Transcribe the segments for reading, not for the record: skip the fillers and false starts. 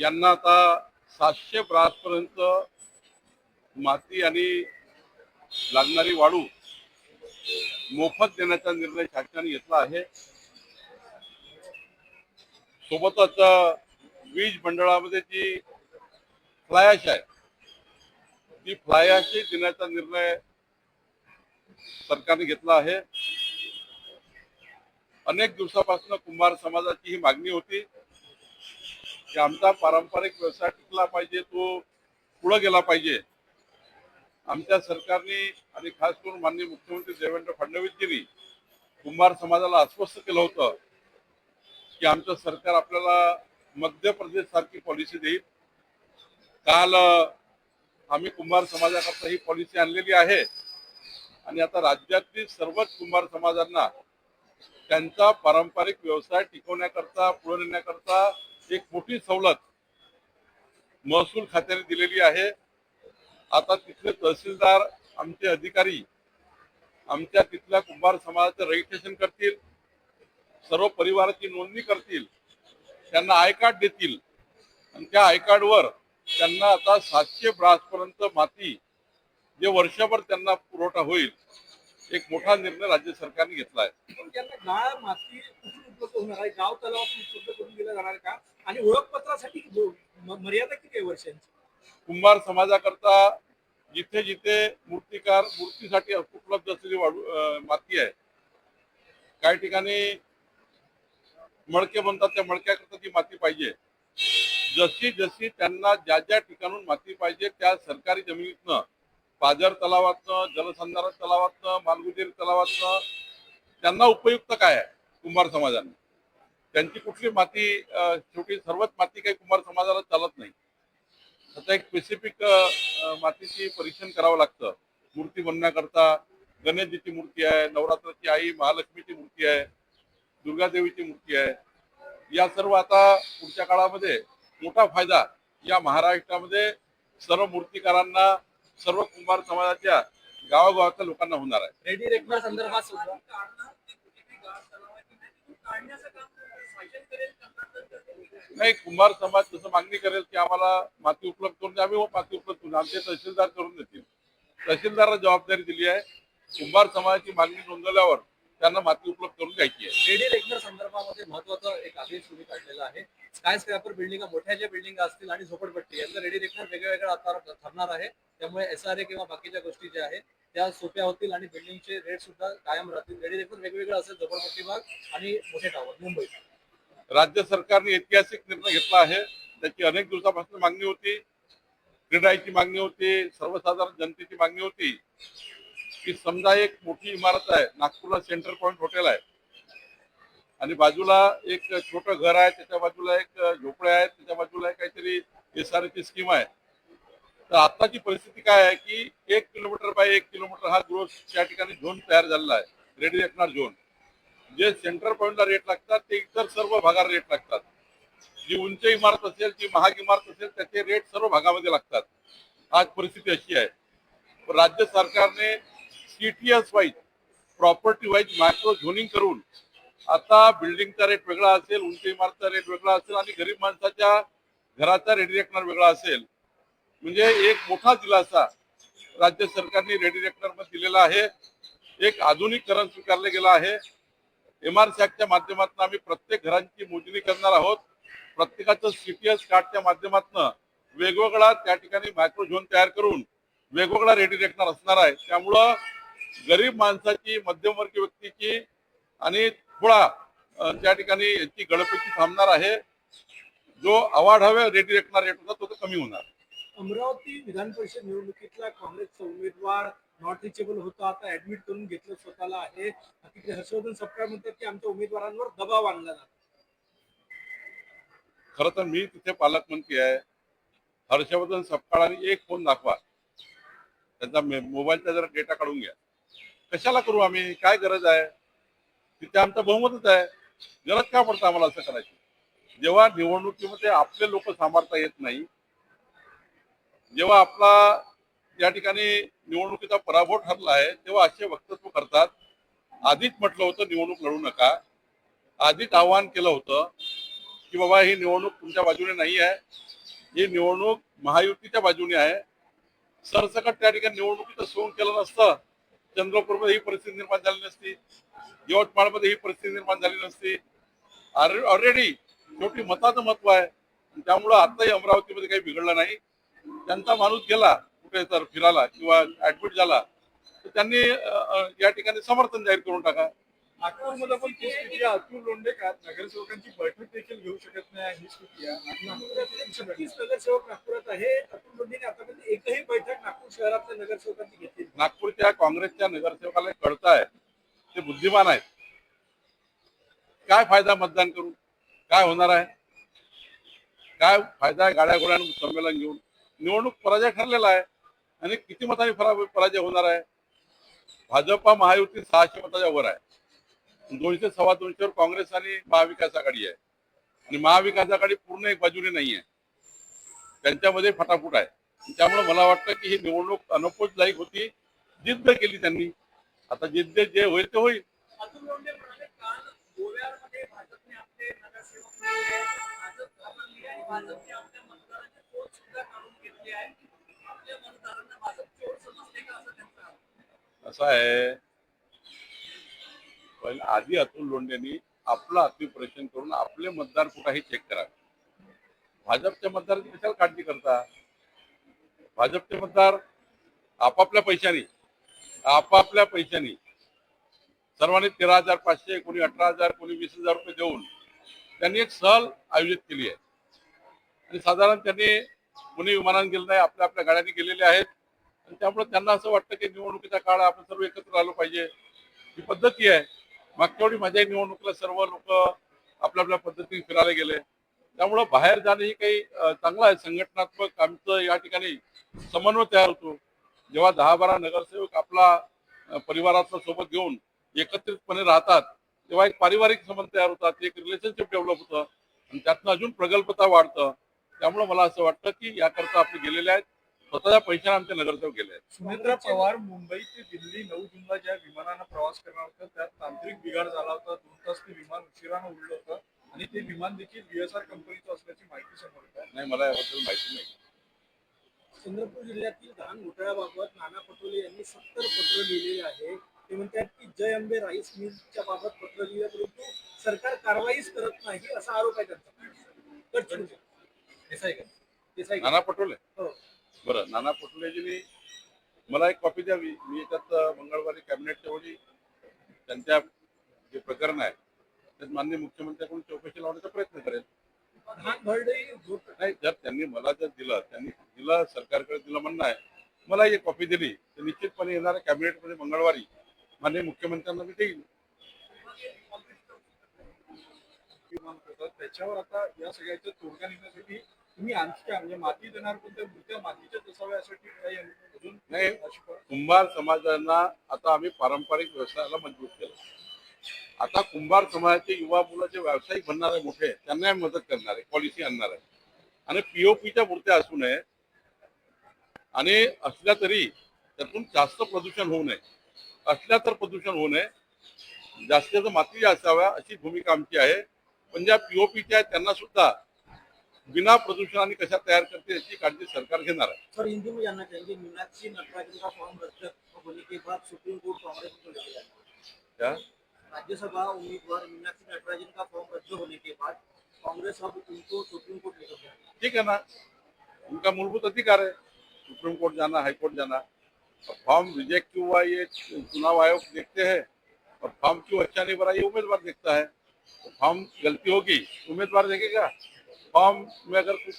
यांना आता 700 ब्रासपर्यंत माती आणि लागणारी वाळू मोफत देण्याचा निर्णय शासनाने घेतला आहे। सोबतच वीज मंडळामध्ये जी फ्लाय ॲश आहे ती फ्लाय ॲश देण्याचा निर्णय सरकारने घेतला आहे। अनेक दिवसापासून कुंभार समाजाची ही मागणी होती की आमचा पारंपरिक व्यवसाय टिकला पाहिजे, तो पुढे गेला पाहिजे। आमच्या सरकारने आणि खास करून माननीय मुख्यमंत्री देवेंद्र फडणवीसजींनी कुंभार समाजाला आश्वस्त केलं होतं की आमचं सरकार आपल्याला मध्य प्रदेश सारखी पॉलिसी देईल। काल आम्ही कुंभार समाजाकरता ही पॉलिसी आणलेली आहे आणि आता राज्यातील सर्वच कुंभार समाजांना त्यांचा पारंपरिक व्यवसाय टिकवण्याकरता पुढे नेण्याकरता एक मोठी सवलत महसूल खात्याने दिलेली आहे। आता तिथले तहसीलदार आमचे अधिकारी आमच्या तिथल्या कुंभार समाजाचं रजिस्ट्रेशन करतील, सर्व परिवाराची नोंदणी करतील, त्यांना आय कार्ड देतील आणि त्या आय कार्डवर त्यांना आता 700 ब्रासपर्यंत माती जे वर्षभर त्यांना पुरवठा होईल, एक मोठा निर्णय राज्य सरकारने घेतला आहे। पण त्यांना गाळ माती कुठून उपलब्ध होणार आहे? गाव तलावातून उपलब्ध करून दिलं जाणार का? आणि ओळखपत्रासाठी मर्यादा किती आहे वर्षांची? कुंभार समाजाकरता जिथे जिथे मूर्तीसाठी उपलब्ध असलेली माती आहे, काही ठिकाणी मडके बनतात, त्या मडक्याकरता ती माती पाहिजे। जशी जशी त्यांना ज्या ज्या ठिकाणून माती पाहिजे त्या सरकारी जमिनीतनं, पाझर तलावातनं, जलसंधारण तलावातनं, मालगुजेरी तलावातनं त्यांना उपयुक्त काय आहे कुंभार समाजाने, त्यांची कुठली माती शेवटी सर्वच माती काही कुंभार समाजाला चालत नाही। आता एक स्पेसिफिक मातीची परीक्षण करावं लागतं। मूर्ती बनण्याकरता गणेशजीची मूर्ती आहे, नवरात्राची आई महालक्ष्मीची मूर्ती आहे, दुर्गादेवीची मूर्ती आहे। या सर्व आता पुढच्या काळामध्ये मोठा फायदा या महाराष्ट्रामध्ये सर्व मूर्तिकारांना, सर्व कुंभार समाजाच्या गावागावाच्या लोकांना होणार आहे। रेडी रेकनर संदर्भात सुद्धा नाही, कुंभार समाज जसं मागणी करेल की आम्हाला माती उपलब्ध करून द्या, आम्ही माती उपलब्ध करून आमचे तहसीलदार करून देतील। तहसीलदारांना जबाबदारी दिली आहे, कुंभार समाजाची मागणी नोंदवल्यावर त्यांना माती उपलब्ध करून द्यायची आहे। रेडी रेकनर संदर्भामध्ये महत्वाचा एक आदेश तुम्ही काढलेला आहे। स्काय स्क्रॅपर बिल्डिंग, मोठ्या ज्या बिल्डिंग असतील आणि झोपडपट्टी यांचं रेडी रेकनर वेगवेगळं आता ठरणार आहे, त्यामुळे SRA किंवा बाकीच्या गोष्टी ज्या आहेत त्या सोप्या होतील आणि बिल्डिंगचे रेट सुद्धा कायम राहतील। रेडी रेकनर वेगवेगळं असेल, झोपडपट्टी भाग आणि मोठे टावर मुंबई। राज्य सरकारने ऐतिहासिक निर्णय घेतला आहे, त्याची अनेक दिवसापासून मागणी होती, क्रीडाची मागणी होती, सर्वसाधारण जनतेची मागणी होती की समजा एक मोठी इमारत आहे, नागपूरला सेंटर पॉइंट हॉटेल आहे आणि बाजूला एक छोटं घर आहे, त्याच्या बाजूला एक झोपड्या आहेत, त्याच्या बाजूला काहीतरी SRAची स्कीम आहे। तर आताची परिस्थिती काय आहे की 1 किलोमीटर बाय 1 किलोमीटर हा ग्रोथ त्या ठिकाणी झोन तयार झालेला आहे, रेडी रेकनर झोन। जे सेंटर पॉइंटला रेट लागतात ते इतर सर्व भागाला रेट लागतात। जी उंच इमारत असेल, जी महाग इमारत असेल, त्याचे रेट सर्व भागामध्ये लागतात। आज परिस्थिती अशी आहे। राज्य सरकारने CTS wise, property wise micro zoning करून आता बिल्डिंगचा रेट वेगळा असेल, उंच इमारतचा रेट वेगळा असेल आणि गरीब माणसाच्या घराचा रेडी रेकनर वेगळा असेल। म्हणजे एक मोठा दिलासा राज्य सरकारने रेडी रेकनर मध्ये दिलेला आहे। एक आधुनिकीकरण स्वीकारले गेलं आहे। MRSATच्या माध्यमातून आम्ही प्रत्येक घरांची मोजणी करणार आहोत। प्रत्येकाचं CTS कार्डच्या माध्यमातून वेगवेगळा त्या ठिकाणी मायक्रो झोन तयार करून वेगवेगळा रेडी रेकनर असणार आहे। त्यामुळं गरीब माणसाची, मध्यमवर्गीय व्यक्तीची आणि थोडा त्या ठिकाणी याची गळपेची थांबणार आहे। जो अवाढव्य रेडी रेकनर रेट होता तो कमी होणार। अमरावती विधान परिषद निवडणुकीतला काँग्रेसचा उमेदवार नॉट रिचेबल होता, आता ऍडमिट करून घेतलं स्वतःला आहे। तिकडे हर्षवर्धन सपकाळ म्हणतात की आमच्या उमेदवारांवर दबाव आणला जातो। खरं तर मी तिथे पालकमंत्री आहे। हर्षवर्धन सपकाळांनी एक फोन दाखवा, त्यांचा मोबाईलचा जरा डेटा काढून घ्या। कशाला करू आम्ही, काय गरज आहे? तिथे आमचं बहुमतच आहे, गरज का पडतं आम्हाला असं करायची? जेव्हा निवडणुकीमध्ये आपले लोक सांभाळता येत नाही, जेव्हा आपला या ठिकाणी निवडणुकीचा पराभव ठरला आहे, तेव्हा असे वक्तव्य करतात। आधीच म्हटलं होतं निवडणूक लढू नका, आधीच आवाहन केलं होतं की बाबा ही निवडणूक तुमच्या बाजूने नाही आहे, ही निवडणूक महायुतीच्या बाजूने आहे. सरसकट त्या ठिकाणी निवडणुकीचं सोंग केलं नसतं, चंद्रपूरमध्ये ही परिस्थिती निर्माण झाली नसती, यवतमाळमध्ये ही परिस्थिती निर्माण झाली नसती. ऑलरेडी शेवटी मताचं महत्व आहे. त्यामुळं आताही अमरावतीमध्ये काही बिघडलं नाही. त्यांचा माणूस गेला कुठे तर फिरायला किंवा ऍडमिट झाला तर त्यांनी या ठिकाणी समर्थन जाहीर करून टाका. नागपूरमध्ये पण तीच स्थिती आहे. अतुल लोंढे का नगरसेवकांची बैठक देखील घेऊ शकत नाही ही स्थिती आहे. नागपुरात 36 नगरसेवक नागपुरात आहे. अतुल लोंढेने आतापर्यंत एकही बैठक नागपूर शहरातल्या नगरसेवकांची घेतली नाही. नागपूरच्या काँग्रेसच्या नगरसेवकाला कळताय ते बुद्धिमान आहेत. काय फायदा मतदान करून, काय होणार आहे, काय फायदा आहे गाड्या घोड्यांना संमेलन घेऊन. निवडणूक पराजय ठरलेला आहे आणि किती मतांनी पराजय होणार आहे. भाजपा महायुती 600 मताच्या वर आहे. 200 सव्वा 200 वर काँग्रेस आणि महाविकास आघाडी आहे आणि महाविकास आघाडी पूर्ण एक बाजूने नाही आहे, त्यांच्यामध्ये फटाफूट आहे. त्यामुळे मला वाटतं की ही निवडणूक अनपोज लायक होती. जिद्द केली त्यांनी, आता जिद्द जे होईल ते होईल. अतुल लोंढे म्हणाले काल गोव्यामध्ये भाजपने आपले नगरसेवक निवडले आहेत. भाजप घाबरली आहे. भाजपने आपल्या मतदारांचे पोट सुद्धा काढून घेतले आहे. आपल्या मतदारांना भाजप चोर समजते का असं त्यांचं आरोप. असं आहे, पण आधी अतुल लोंढेंनी आपलं अतिपरीक्षण करून आपले मतदार कुठेही चेक करावे. भाजपच्या मतदारांची कशाला काळजी करता. भाजपचे मतदार आपापल्या पैशानी सर्वांनी 13,500, कोणी 18,000, कोणी 20,000 रुपये देऊन त्यांनी एक सहल आयोजित केली आहे आणि साधारण त्यांनी कोणी विमानाने गेलं नाही, आपल्या आपल्या गाड्यांनी गेलेले आहेत. आणि त्यामुळे त्यांना असं वाटतं की निवडणुकीचा काळ आपण सर्व एकत्र आलो पाहिजे, ही पद्धती आहे. मागच्या वेळी माझ्या निवडणुकीला सर्व लोक आपल्या आपल्या पद्धतीने फिरायला गेले. त्यामुळं बाहेर जाणं ही काही चांगलं आहे. संघटनात्मक आमचं या ठिकाणी समन्वय तयार होतो. जेव्हा 10-12 नगरसेवक आपला परिवारातला सोबत घेऊन एकत्रितपणे राहतात तेव्हा एक पारिवारिक संबंध तयार होतात, एक रिलेशनशिप डेव्हलप होतं आणि त्यातनं अजून प्रगल्भता वाढतं. त्यामुळे मला असं वाटतं की याकरता आपले गेलेले आहेत, स्वतःच्या पैशाने आमचे नगरसेवक गेले आहेत. सुनेत्रा पवार मुंबई ते दिल्ली 9 जूनला ज्या विमानानं प्रवास करणार होतं त्यात तांत्रिक बिघाड झाला होता. 2 तास ते विमान उशिरानं उडलं होतं आणि ते विमान देखील VSR कंपनीचं असल्याची माहिती समोर येत आहे. नाही, मला याबद्दल माहिती नाही. चंद्रपूर जिल्ह्यातील धान घोटाळ्याबाबत नाना पटोले यांनी 70 पत्र लिहिलेले आहे. ते म्हणतात की जय अंबे राईस मिलच्या बाबत पत्र लिहिलं परंतु सरकार कारवाईच करत नाही असा आरोप आहे त्यांचा. नाना पटोले, हो. बरं, नाना पटोलेजींनी मला एक कॉपी द्यावी. मी याच्यात मंगळवारी कॅबिनेटच्या वेळी त्यांच्या जे प्रकरण आहे त्यात माननीय मुख्यमंत्र्यांकडून चौकशी लावण्याचा प्रयत्न करेल. धान भरडे नाही, जर त्यांनी मला जर दिलं सरकारकडे दिलं म्हणणं आहे, मला एक कॉपी दिली तर निश्चितपणे येणाऱ्या कॅबिनेटमध्ये मंगळवारी माननीय मुख्यमंत्र्यांना मी देईल. विमान करतात त्याच्यावर आता या सगळ्याच्या तोडगा निघण्यासाठी तुम्ही आणखी काय म्हणजे माती देणार कोणत्या मूर्त्या मातीच्या नसाव्या यासाठी काही अजून नाही, कुंभार समाजांना आता आम्ही पारंपरिक व्यवसायाला मजबूत केलं. आता कुंभार समाजाचे युवा मुलं जे व्यावसायिक बनणार आहे मोठे, त्यांना आम्ही मदत करणार आहे, पॉलिसी आणणार आहे. आणि POPच्या मूर्त्या असू नये आणि असल्या तरी त्यातून जास्त प्रदूषण होऊ नये, असल्या तर प्रदूषण होऊ नये, जास्तीत माती असाव्या अशी भूमिका आमची आहे. पण ज्या POPच्या आहेत त्यांना सुद्धा बिना प्रदूषणाने कशा तयार करते याची काळजी सरकार घेणार आहे. सर हिंदी में जानना चाहेंगे मीनाक्षी नटराजन का फॉर्म रद्द होने के बाद सुप्रीम कोर्ट कांग्रेस को ले गया। क्या राज्यसभा उम्मीदवार मीनाक्षी नटराजन का फॉर्म रद्द होने के बाद कांग्रेस अब उनको सुप्रीम कोर्ट लेकर गया। ठीक है ना, उनका मूलभूत अधिकार है सुप्रीम कोर्ट जाना, हाई कोर्ट जाना। फॉर्म रिजेक्ट क्यों हुआ ये चुनाव आयोग देखते हैं और फॉर्म क्यों अच्छा नहीं भरा ये उम्मीदवार देखता है। तो फॉर्म गलती होगी उम्मीदवार देखेगा, फॉर्म में अगर कुछ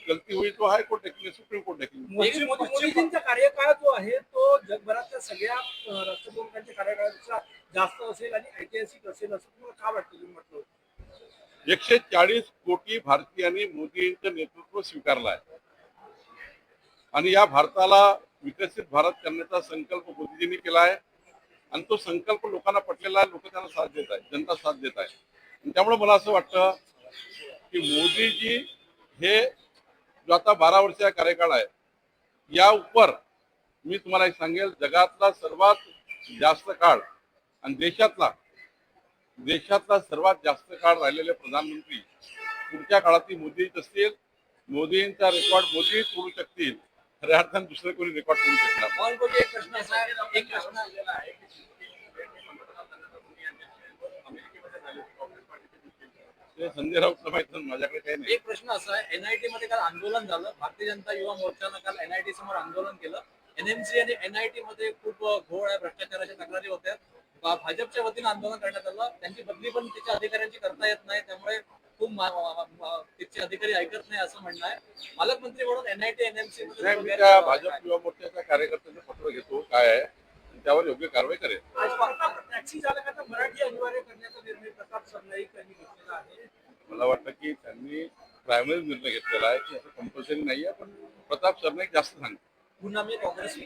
गलती हुई तो हाई कोर्ट देखेंगे, सुप्रीम कोर्ट देखेंगे। मोदीजींचा कार्यकाळ जो आहे तो जगभरातल्या सगळ्या राष्ट्रप्रमुखांच्या कार्यकाळापेक्षा जास्त असेल आणि ऐतिहासिक असेल असं तुम्हाला का वाटतं? तुम्ही म्हटलं 140 कोटी भारतीयांनी मोदींचं नेतृत्व स्वीकारलं आहे आणि या भारताला विकसित भारत करण्याचा संकल्प मोदीजींनी केला आहे आणि तो संकल्प लोकांना पटलेला आहे, लोक त्यांना साथ देत आहेत, जनता साथ देत आहे। त्यामुळे मला असं वाटतं की मोदीजी हे जो आता 12 वर्षाचा कार्यकाळ आहे या उपर मी तुम्हाला एक सांगेल, जगातला सर्वात जास्त काळ आणि देशातला सर्वात जास्त काळ राहिलेले प्रधानमंत्री पुढच्या काळातील मोदीच असतील मोदींचा रेकॉर्ड मोदी तोडू शकतील, खऱ्या अर्थाने दुसरे कोणी रेकॉर्ड तोडू शकणार नाही. पवन कोटी, एक प्रश्न असा आहे, एक प्रश्न ते संजय राऊतला माहित नाही, माझ्याकडे काही नाही. एक प्रश्न असा आहे, एनआयटी मध्ये काल आंदोलन झालं, भारतीय जनता युवा मोर्चानं काल एनआयटी समोर आंदोलन केलं. एनएमसी आणि एनआयटी मध्ये खूप घोळ आहे, भ्रष्टाचाराच्या तक्रारी होत्या. भाजपच्या वतीनं आंदोलन करण्यात आलं. त्यांची बदली पण तिच्या अधिकाऱ्यांची करता येत नाही, त्यामुळे खूप तिचे अधिकारी ऐकत नाही असं म्हणणं आहे. पालकमंत्री म्हणून एनआयटी एनएमसी नाही, मी मध्ये त्या भाजप युवा मोर्चाच्या कार्यकर्त्यांचं पत्र घेतो काय आहे आणि त्यावर योग्य कारवाई करेल. टॅक्सी चालकांना मराठी अनिवार्य करण्याचा निर्णय प्रताप सरनाईक यांनी घेतलेला आहे. मला वाटतं की त्यांनी प्रायमरी निर्णय घेतलेला आहे की असं कंपल्सरी नाहीये, पण प्रताप सरनाईक जास्त सांगतो. पुन्हा मी काँग्रेस